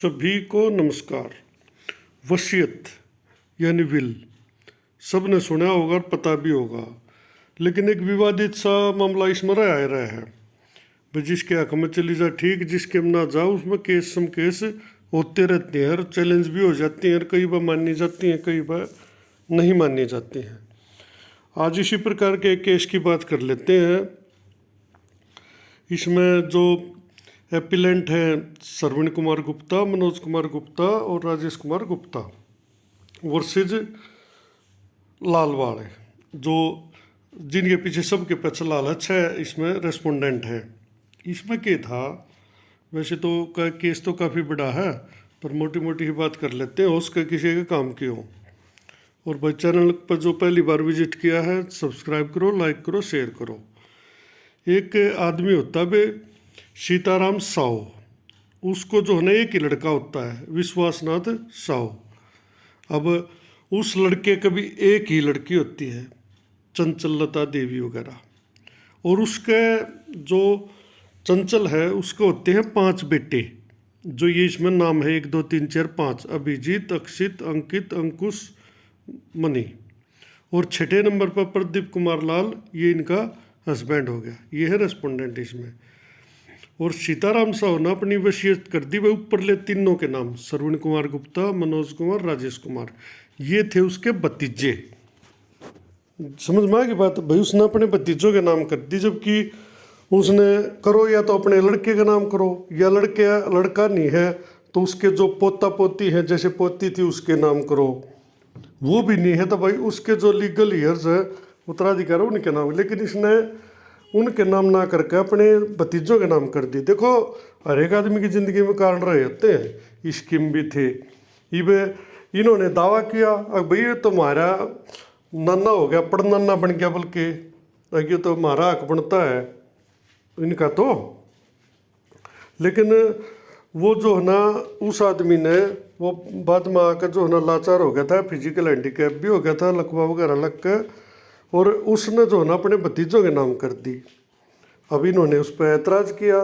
सभी को नमस्कार। वसीयत यानी विल सब ने सुना होगा और पता भी होगा, लेकिन एक विवादित सा मामला इसमें रहा है भाई, जिसके हक में चली जा ठीक, जिसके में ना जाओ उसमें केस सम केस होते रहते हैं और चैलेंज भी हो जाती हैं और कई बार मानी जाती हैं, कई बार नहीं मानी जाती हैं। आज इसी प्रकार के एक केस की बात कर लेते हैं। इसमें जो एपिलेंट है सरवण कुमार गुप्ता, मनोज कुमार गुप्ता और राजेश कुमार गुप्ता वर्सेज लालवाड़, जो जिनके पीछे सबके पीछे लालच है। इसमें रेस्पोंडेंट है। इसमें क्या था, वैसे तो केस तो काफ़ी बड़ा है, पर मोटी मोटी ही बात कर लेते हैं, उसके किसी के काम की हो। और भाई चैनल पर जो पहली बार विजिट किया है सब्सक्राइब करो, लाइक करो, शेयर करो। एक आदमी होता है सीताराम साहू, उसको जो है ना एक ही लड़का होता है विश्वासनाथ साहू। अब उस लड़के का भी एक ही लड़की होती है चंचलता देवी वगैरह, और उसके जो चंचल है उसके होते हैं 5 बेटे, जो ये इसमें नाम है 1 2 3 4 5, अभिजीत, अक्षित, अंकित, अंकुश, मणि। और 6ठे नंबर पर प्रदीप कुमार लाल, ये इनका हस्बैंड हो गया। ये है रेस्पोंडेंट इसमें। और सीताराम साहू ने अपनी वसीयत कर दी भाई ऊपर ले तीनों के नाम, सरवण कुमार गुप्ता, मनोज कुमार, राजेश कुमार, ये थे उसके भतीजे। समझ में आ गई बात भाई, उसने अपने भतीजों के नाम कर दी, जबकि उसने करो या तो अपने लड़के का नाम करो, या लड़का नहीं है तो उसके जो पोता पोती है, जैसे पोती थी उसके नाम करो, वो भी नहीं है तो भाई उसके जो लीगल ईयर्स है उत्तराधिकार उनके नाम। लेकिन इसने उनके नाम ना करके अपने भतीजों के नाम कर दिए। देखो हर एक आदमी की ज़िंदगी में कारण रहे होते हैं, स्कीम भी थे। इन्होंने दावा किया अब भाई ये तो हमारा नाना हो गया, पड़नाना बन गया, बल्कि ये तो हमारा हक बनता है इनका तो। लेकिन वो जो है ना उस आदमी ने वो बाद में आकर जो है ना लाचार हो गया था, फिजिकल हैंडीकैप भी हो गया था, लकवा वगैरह लग के, और उसने जो है ना अपने भतीजों के नाम कर दी। अब इन्होंने उस पर ऐतराज़ किया,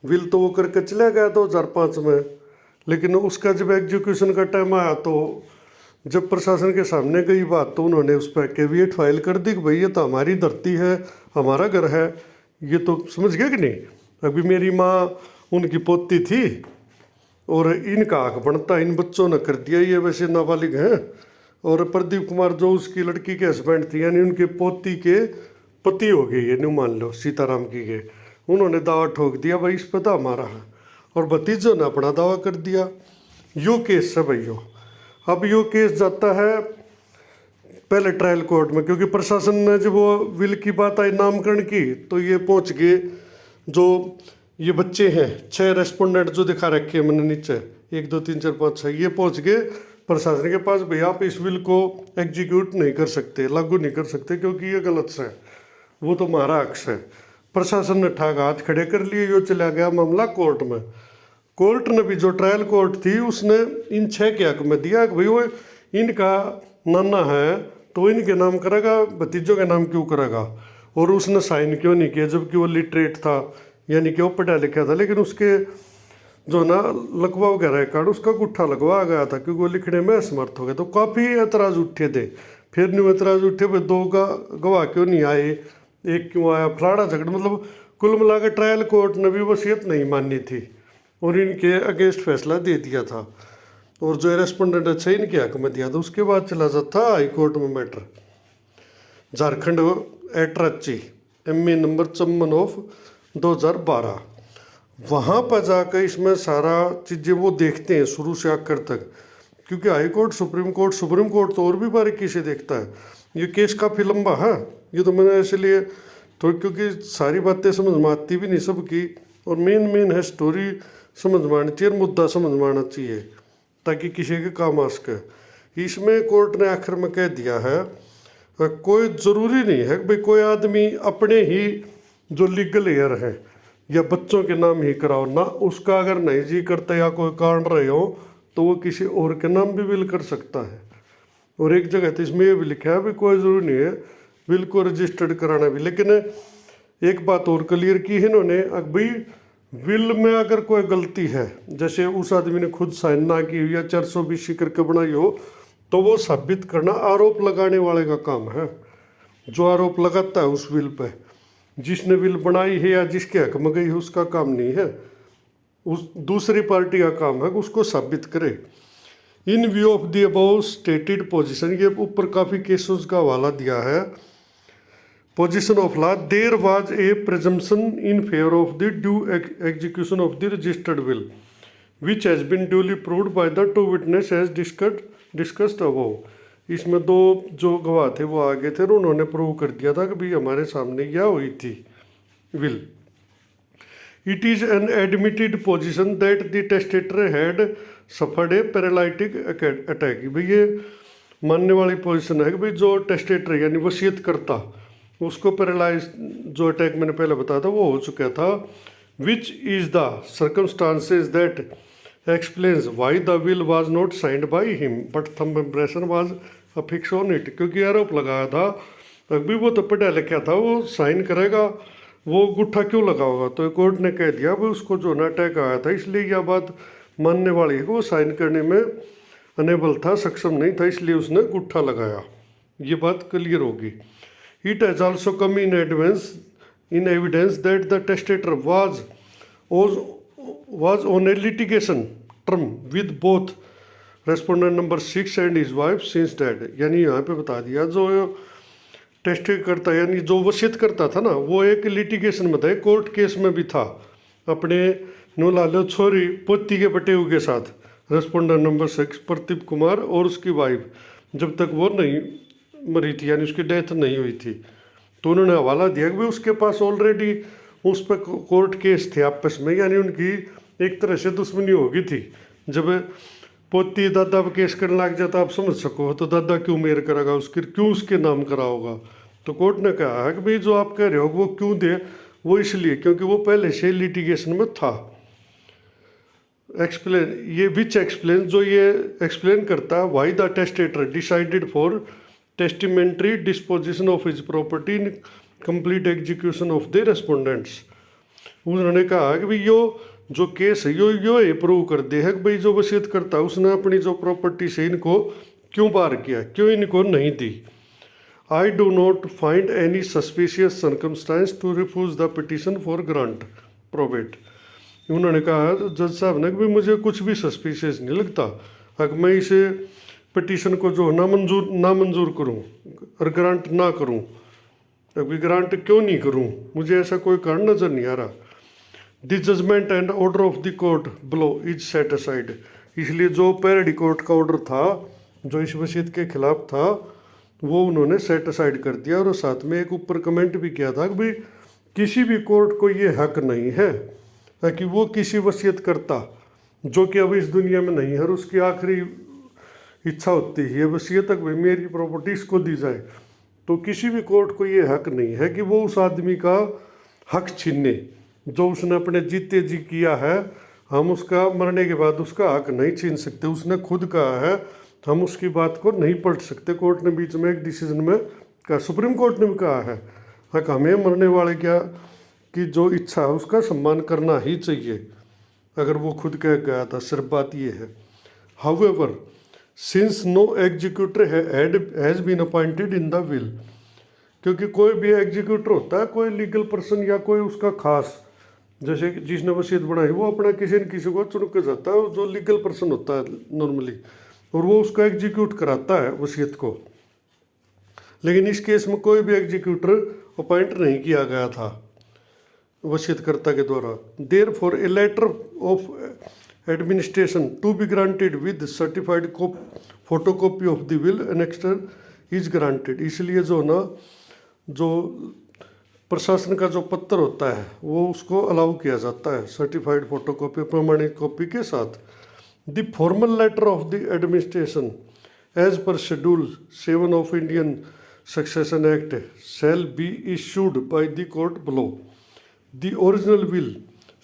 विल तो वो करके चला गया 2005 में। लेकिन उसका जब एग्जीक्यूशन का टाइम आया तो जब प्रशासन के सामने गई बात, तो उन्होंने उस पर कैविएट फाइल कर दी कि भाई ये तो हमारी धरती है, हमारा घर है। ये तो समझ गए कि नहीं, अभी मेरी माँ उनकी पोती थी और इनका हक बनता, इन बच्चों ने कर दिया, ये वैसे नाबालिग हैं। और प्रदीप कुमार जो उसकी लड़की के हस्बैंड थी, यानी उनके पोती के पति हो गए, ये नहीं मान लो सीताराम की के, उन्होंने दावा ठोक दिया भाई इस पर तो हमारा है, और भतीजों ने अपना दावा कर दिया। यो केस है भाई। अब यो केस जाता है पहले ट्रायल कोर्ट में, क्योंकि प्रशासन ने जब वो विल की बात आई नामकरण की, तो ये पहुंच गए जो ये बच्चे हैं 6 रेस्पोंडेंट जो दिखा रखे हैं मैंने नीचे 1 2 3 4 5 6, ये पहुंच गए प्रशासन के पास, भैया आप इस विल को एग्जीक्यूट नहीं कर सकते, लागू नहीं कर सकते, क्योंकि ये गलत है, वो तो हमारा हक है। प्रशासन ने ठाक हाथ खड़े कर लिए, यो चला गया मामला कोर्ट में। कोर्ट ने भी जो ट्रायल कोर्ट थी उसने इन 6 के हक में दिया कि भाई वो इनका नाना है तो इनके नाम करेगा, भतीजों के नाम क्यों करेगा। और उसने साइन क्यों नहीं किया, जबकि वो लिटरेट था, यानी कि वो पढ़ा लिखा था, लेकिन उसके जो ना लकवा वगैरह कार्ड उसका गुट्ठा लगवा गया था, क्योंकि वो लिखने में असमर्थ हो गया। तो काफ़ी ऐतराज़ उठे थे। फिर न्यू ऐतराज़ उठे भाई 2 गवाह क्यों नहीं आए, एक क्यों आया, फलाड़ा झगड़ा, मतलब कुल मिलाकर ट्रायल कोर्ट ने भी वसीयत नहीं मानी थी और इनके अगेंस्ट फैसला दे दिया था। और जो रेस्पोंडेंट अच्छा इनके हक में दिया था। उसके बाद चला जाता हाई कोर्ट में मैटर, झारखंड एट्राची MA नंबर 54/2012। वहाँ पर जाकर इसमें सारा चीज़ें वो देखते हैं शुरू से आखिर तक, क्योंकि हाई कोर्ट, सुप्रीम कोर्ट तो और भी बारीकी से देखता है। ये केस काफ़ी लंबा है, ये तो मैंने इसलिए तो क्योंकि सारी बातें समझ में आती भी नहीं सबकी, और मेन है स्टोरी समझ में आनी चाहिए, मुद्दा समझ में आना चाहिए, ताकि किसी के काम आ सके। इसमें कोर्ट ने आखिर में कह दिया है कोई ज़रूरी नहीं है कि भाई कोई आदमी अपने ही जो लीगल हेयर हैं या बच्चों के नाम ही कराओ ना, उसका अगर नहीं जी करता या कोई कारण रहे हो तो वो किसी और के नाम भी विल कर सकता है। और एक जगह तो इसमें ये भी लिखा है भी कोई ज़रूरी नहीं है विल को रजिस्टर्ड कराना भी। लेकिन एक बात और क्लियर की है इन्होंने, भाई विल में अगर कोई गलती है, जैसे उस आदमी ने खुद साइन ना की हो या 420 करके बनाई हो, तो वो साबित करना आरोप लगाने वाले का काम है, जो आरोप लगाता है उस विल पे। जिसने विल बनाई है या जिसके हक में गई है उसका काम नहीं है, उस दूसरी पार्टी का काम है कि उसको साबित करे। In view of the above stated position, ये ऊपर काफ़ी केसेस का हवाला दिया है। Position of law, there was a presumption in favour of the due execution of the registered will which has been duly proved by the two witness as discussed above. इसमें दो जो गवाह थे वो आगे थे और उन्होंने प्रूव कर दिया था कि भाई हमारे सामने यह हुई थी will. It is an admitted position that the testator had suffered A paralytic attack. भाई ये मानने वाली पोजीशन है कि भाई जो टेस्टेटर यानी वसीयत करता उसको पैरालाइज जो अटैक मैंने पहले बताया था वो हो चुका था। Which is the circumstances that explains why the will was not signed by him but thumb impression was affix on it. क्योंकि आरोप लगाया था अभी वो तो पढ़ा लिखा था, वो साइन करेगा, वो गुट्ठा क्यों लगा होगा। तो कोर्ट ने कह दिया भाई उसको जो ना अटैक आया था, इसलिए यह बात मानने वाली है कि वो साइन करने में अनेबल था, सक्षम नहीं था, इसलिए उसने गुट्ठा लगाया। ये बात क्लियर होगी। It has also come in evidence that the testator was on a litigation term with both respondent number 6 and his wife since dead। यानी यहाँ पे बता दिया जो टेस्टेट करता यानी जो वसीयत करता था ना, वो एक लिटिगेशन में था, कोर्ट केस में भी था अपने नूलालो छोरी पोती के बटेऊ के साथ, रेस्पोंडेंट नंबर 6 प्रदीप कुमार और उसकी वाइफ, जब तक वो नहीं मरी थी यानी उसकी डेथ नहीं हुई थी। तो उन्होंने हवाला दिया कि भाई उसके पास ऑलरेडी उस पर कोर्ट केस थे आपस में, यानी उनकी एक तरह से दुश्मनी हो गई थी। जब पोती दादा पर केस करने लग जाता आप समझ सको, तो दादा क्यों मेर करेगा उसके, क्यों उसके नाम करा होगा। तो कोर्ट ने कहा है कि भाई जो आप कह रहे हो वो क्यों दे, वो इसलिए क्योंकि वो पहले से लिटिगेशन में था। एक्सप्लेन, ये विच एक्सप्लेन, जो ये एक्सप्लेन करता है why the testator decided for testamentary disposition of his property in complete execution of the respondents. उन्होंने कहा कि भाई जो केस है यो ये प्रूव कर दे है कि भाई जो वसीयत करता है उसने अपनी जो प्रॉपर्टी से इनको क्यों पार किया, क्यों इनको नहीं दी। I do not find any suspicious circumstance to refuse the petition for grant probate. उन्होंने कहा जज साहब ने कि भाई मुझे कुछ भी सस्पिशियस नहीं लगता अगर मैं इसे पिटिशन को जो नामंजूर करूं और ग्रांट ना करूं। अभी ग्रांट क्यों नहीं करूं, मुझे ऐसा कोई कारण नज़र नहीं आ रहा। The judgment and order of the court below is set aside. इसलिए जो पैरडी कोर्ट का ऑर्डर था जो इस वसीयत के खिलाफ था वो उन्होंने सेट असाइड कर दिया। और साथ में एक ऊपर कमेंट भी किया था कि भाई किसी भी कोर्ट को ये हक नहीं है कि वो किसी वसीयत करता जो कि अब इस दुनिया में नहीं है और उसकी आखिरी इच्छा होती है वसीयत तक भाई मेरी प्रॉपर्टी इसको दी जाए, तो किसी भी कोर्ट को ये हक नहीं है कि वो उस आदमी का हक छीने जो उसने अपने जीते जी किया है। हम उसका मरने के बाद उसका हक नहीं छीन सकते, उसने खुद कहा है, हम उसकी बात को नहीं पलट सकते। कोर्ट ने बीच में एक डिसीजन में कहा, सुप्रीम कोर्ट ने भी कहा है हक हमें मरने वाले क्या की जो इच्छा है उसका सम्मान करना ही चाहिए अगर वो खुद कह गया था। सिर्फ बात ये है however since no executor has been appointed in the will, क्योंकि कोई भी एग्जीक्यूटर होता है कोई लीगल पर्सन या कोई उसका खास, जैसे जिसने वसीयत बनाई वो अपना किसी न किसी को चुन के जाता है जो लीगल पर्सन होता है नॉर्मली, और वो उसका एग्जीक्यूट कराता है वसीयत को। लेकिन इस केस में कोई भी एग्जीक्यूटर अपॉइंट नहीं किया गया था वसीयतकर्ता के द्वारा। Therefore a letter of administration to be granted with certified photocopy of the will annexed is granted. इसलिए जो ना जो प्रशासन का जो पत्र होता है वो उसको अलाउ किया जाता है सर्टिफाइड फोटोकॉपी प्रमाणित कॉपी के साथ। The formal letter of the administration as per schedule 7 of Indian succession act shall be issued by the court below. The original will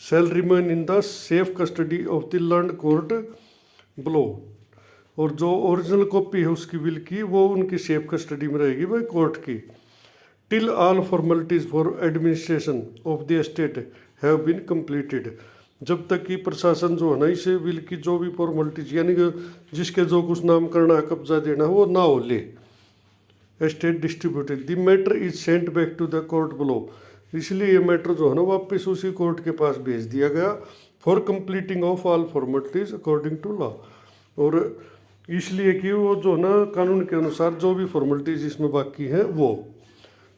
shall remain in the safe custody of the learned court below। और जो original copy है उसकी will की वो उनकी safe custody में रहेगी भाई कोर्ट की। Till all formalities for administration of the estate have been completed. जब तक कि प्रशासन जो है ना इस विल की जो भी फॉर्मेलिटीज यानी कि जिसके जो कुछ नामकरण है, कब्जा देना है, वो ना हो ले estate distributed the matter is sent back to the court below. इसलिए ये मैटर जो है ना वापस उसी कोर्ट के पास भेज दिया गया for completing of all formalities according to law. और इसलिए कि वो जो है ना कानून के अनुसार जो भी फॉर्मेलिटीज इसमें बाकी हैं वो,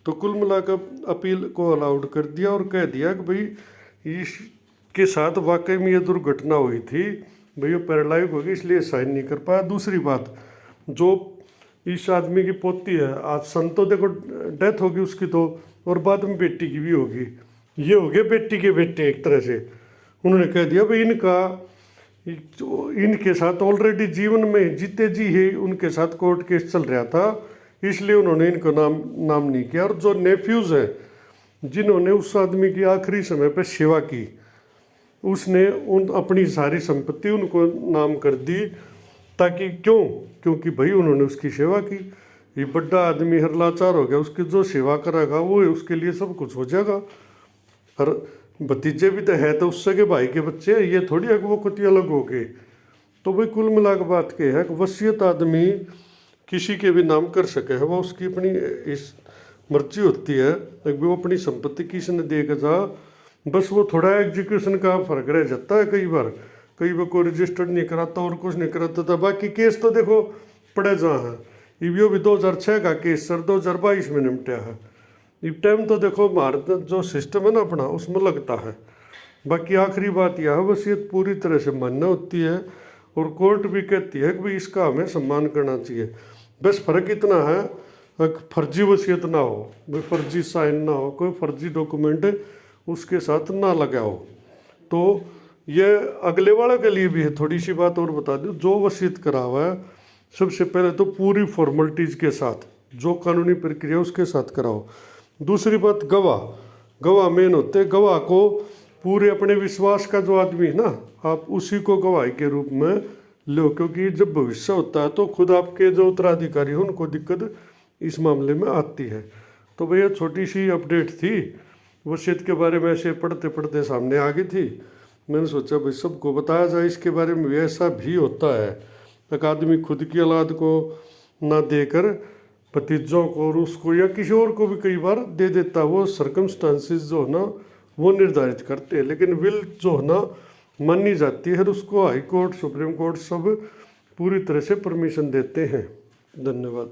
तो कुल मिलाकर अपील को अलाउड कर दिया और कह दिया कि भाई इसके साथ वाकई में ये दुर्घटना हुई थी, भाई वो पैरालाइज हो गई इसलिए साइन नहीं कर पाया। दूसरी बात, जो इस आदमी की पोती है, आज सन तो देखो डेथ होगी उसकी तो, और बाद में बेटी की भी होगी, ये हो गए बेटी के बेटे एक तरह से। उन्होंने कह दिया भाई इनके साथ ऑलरेडी जीवन में जीते जी ही उनके साथ कोर्ट केस चल रहा था, इसलिए उन्होंने इनको नाम नहीं किया। और जो नेफ्यूज़ हैं जिन्होंने उस आदमी की आखिरी समय पर सेवा की, उसने अपनी सारी संपत्ति उनको नाम कर दी, ताकि क्योंकि भाई उन्होंने उसकी सेवा की। ये बड़ा आदमी हर लाचार हो गया, उसकी जो सेवा करागा वो उसके लिए सब कुछ हो जाएगा। और भतीजे भी तो है, तो उससे के भाई के बच्चे, ये थोड़ी है कि वो कुछ अलग हो गए। तो भाई कुल मिला के बात के है कि वसीयत आदमी किसी के भी नाम कर सके है, वो उसकी अपनी इस मर्जी होती है कि वो अपनी संपत्ति किसने देगा जा, बस वो थोड़ा एग्जीक्यूशन का फर्क रह जाता है। कई बार कोई रजिस्टर्ड नहीं कराता और कुछ नहीं कराता था, बाकी केस तो देखो पड़े जहाँ है। ये भी 2006 का केस सर 2022 में निपटा है। इस टाइम तो देखो भारत जो सिस्टम है ना अपना, उसमें लगता है। बाकी आखिरी बात यह है, वसीयत पूरी तरह से मान्य होती है और कोर्ट भी कहती है कि भाई इसका हमें सम्मान करना चाहिए। बस फर्क इतना है फर्जी वसीयत ना हो, भाई फर्जी साइन ना हो, कोई फर्जी डॉक्यूमेंट उसके साथ ना लगाओ। तो ये अगले वाले के लिए भी है। थोड़ी सी बात और बता दूं, जो वसीयत करा हुआ है सबसे पहले तो पूरी फॉर्मेलिटीज़ के साथ, जो कानूनी प्रक्रिया उसके साथ कराओ। दूसरी बात, गवाह मेन होते हैं। गवाह को पूरे अपने विश्वास का जो आदमी है ना, आप उसी को गवाही के रूप में लो, क्योंकि जब भविष्य होता है तो खुद आपके जो उत्तराधिकारी हैं उनको दिक्कत इस मामले में आती है। तो भैया छोटी सी अपडेट थी वसीयत के बारे में, ऐसे पढ़ते पढ़ते सामने आ गई थी। मैंने सोचा भाई सबको बताया जाए इसके बारे में। ऐसा भी होता है, एक आदमी खुद की औलाद को ना देकर भतीजों को और उसको या किसी और को भी कई बार दे देता। वो सर्कमस्टांसिस जो है ना वो निर्धारित करते हैं, लेकिन विल जो है ना मानी जाती है, उसको हाई कोर्ट सुप्रीम कोर्ट सब पूरी तरह से परमिशन देते हैं। धन्यवाद।